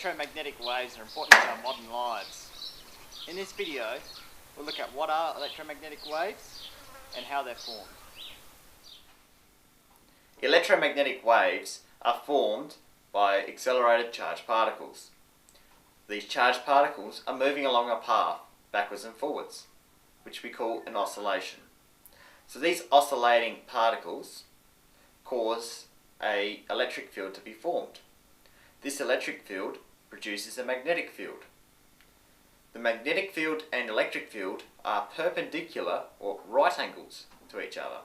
Electromagnetic waves are important to our modern lives. In this video, we'll look at what are electromagnetic waves and how they're formed. Electromagnetic waves are formed by accelerated charged particles. These charged particles are moving along a path backwards and forwards, which we call an oscillation. So these oscillating particles cause an electric field to be formed. This electric field produces a magnetic field. The magnetic field and electric field are perpendicular or right angles to each other.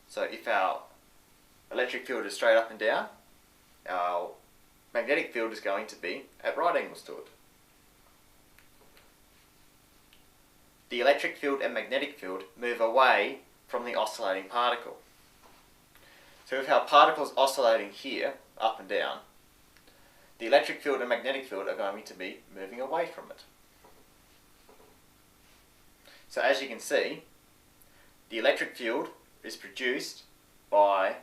So if our electric field is straight up and down, our magnetic field is going to be at right angles to it. The electric field and magnetic field move away from the oscillating particle. So if our particle is oscillating here, up and down, the electric field and magnetic field are going to be moving away from it. So as you can see, the electric field is produced by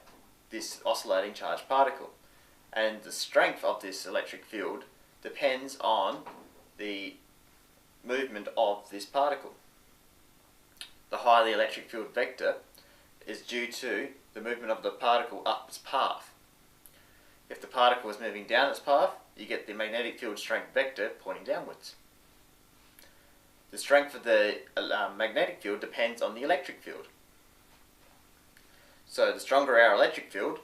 this oscillating charged particle, and the strength of this electric field depends on the movement of this particle. The higher the electric field vector is due to the movement of the particle up its path. If the particle is moving down its path, you get the magnetic field strength vector pointing downwards. The strength of the magnetic field depends on the electric field. So the stronger our electric field,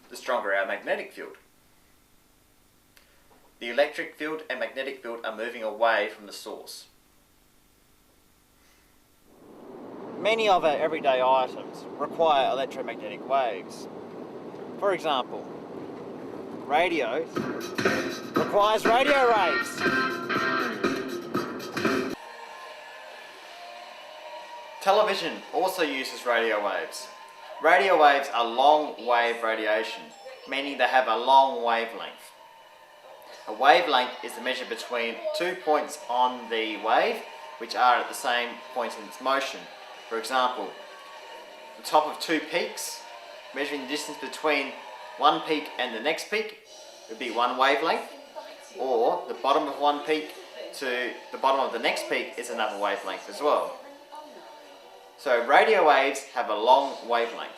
the stronger our magnetic field. The electric field and magnetic field are moving away from the source. Many of our everyday items require electromagnetic waves. For example, radio requires radio waves. Television also uses radio waves. Radio waves are long wave radiation, meaning they have a long wavelength. A wavelength is the measure between 2 points on the wave which are at the same point in its motion. For example, the top of two peaks, measuring the distance between one peak and the next peak, would be one wavelength, or the bottom of one peak to the bottom of the next peak is another wavelength as well. So radio waves have a long wavelength.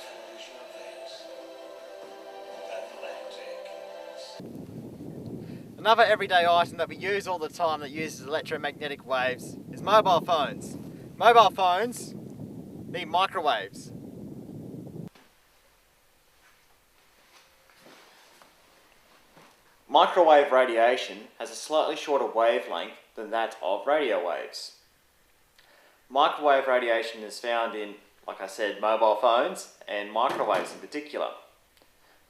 Another everyday item that we use all the time that uses electromagnetic waves is mobile phones. Mobile phones need microwaves. Microwave radiation has a slightly shorter wavelength than that of radio waves. Microwave radiation is found in, like I said, mobile phones and microwaves in particular.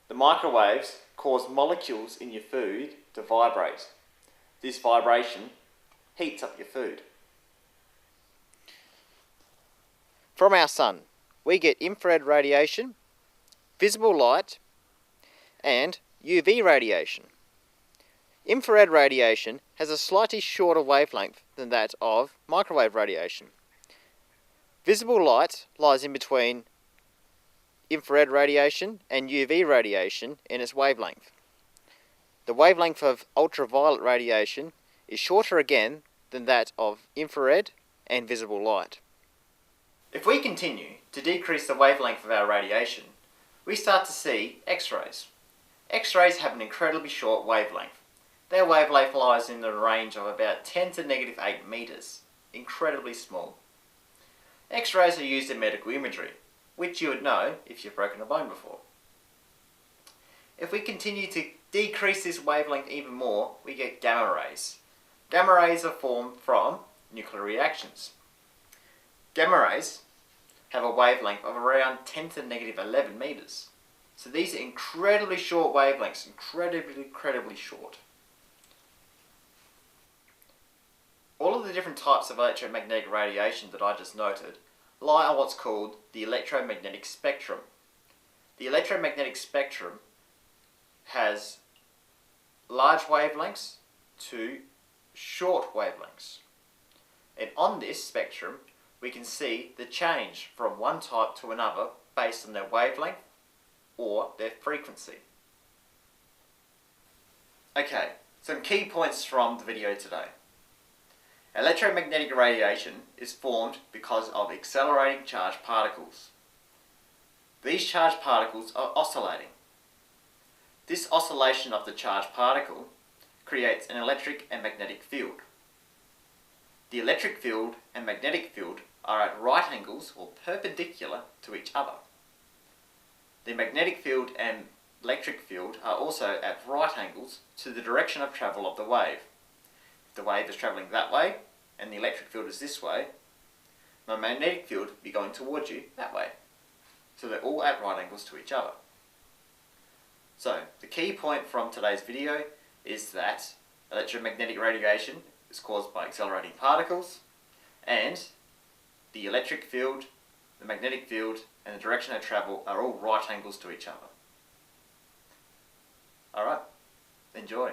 The microwaves cause molecules in your food to vibrate. This vibration heats up your food. From our sun, we get infrared radiation, visible light, and UV radiation. Infrared radiation has a slightly shorter wavelength than that of microwave radiation. Visible light lies in between infrared radiation and UV radiation in its wavelength. The wavelength of ultraviolet radiation is shorter again than that of infrared and visible light. If we continue to decrease the wavelength of our radiation, we start to see X-rays. X-rays have an incredibly short wavelength. Their wavelength lies in the range of about 10 to negative 8 meters, incredibly small. X-rays are used in medical imagery, which you would know if you've broken a bone before. If we continue to decrease this wavelength even more, we get gamma rays. Gamma rays are formed from nuclear reactions. Gamma rays have a wavelength of around 10 to negative 11 meters. So these are incredibly short wavelengths, incredibly short. All of the different types of electromagnetic radiation that I just noted lie on what's called the electromagnetic spectrum. The electromagnetic spectrum has large wavelengths to short wavelengths. And on this spectrum, we can see the change from one type to another based on their wavelength or their frequency. Okay, Some key points from the video today. Electromagnetic radiation is formed because of accelerating charged particles. These charged particles are oscillating. This oscillation of the charged particle creates an electric and magnetic field. The electric field and magnetic field are at right angles or perpendicular to each other. The magnetic field and electric field are also at right angles to the direction of travel of the wave. If the wave is travelling that way and the electric field is this way, the magnetic field will be going towards you that way. So they're all at right angles to each other. So the key point from today's video is that electromagnetic radiation is caused by accelerating particles, and the electric field, the magnetic field, and the direction of travel are all right angles to each other. Alright, enjoy.